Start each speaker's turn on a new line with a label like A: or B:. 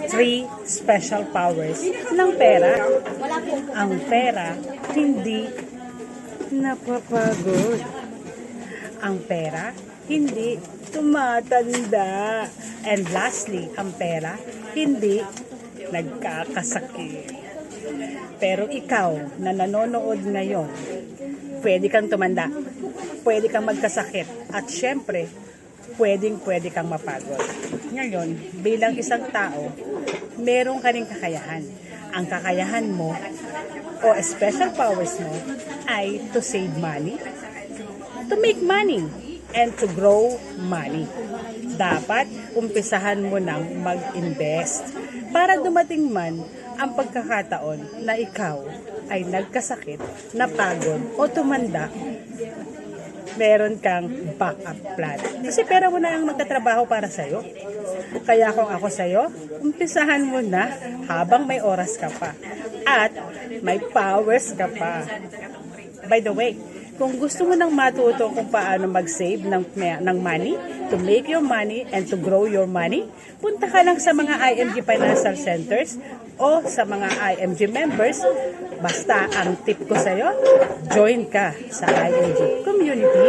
A: Three special powers ng pera. Ang pera, hindi napapagod. Ang pera, hindi tumatanda. And lastly, ang pera, hindi nagkakasakit. Pero ikaw na nanonood ngayon, pwede kang tumanda, pwede kang magkasakit, at syempre, pwede kang mapagod. Ngayon, bilang isang tao, meron ka ring kakayahan. Ang kakayahan mo o special powers mo ay to save money, to make money, and to grow money. Dapat umpisahan mo nang mag-invest para dumating man ang pagkakataon na ikaw ay nagkasakit, napagod o tumanda, meron kang backup plan. Kasi pera mo na ang magtatrabaho para sa'yo. Kaya kung ako sa'yo, umpisahan mo na habang may oras ka pa. At may powers ka pa. By the way, kung gusto mo nang matuto kung paano mag-save ng money, to make your money and to grow your money, punta ka lang sa mga IMG Financial Centers o sa mga IMG members. Basta ang tip ko sa'yo, join ka sa IMG community.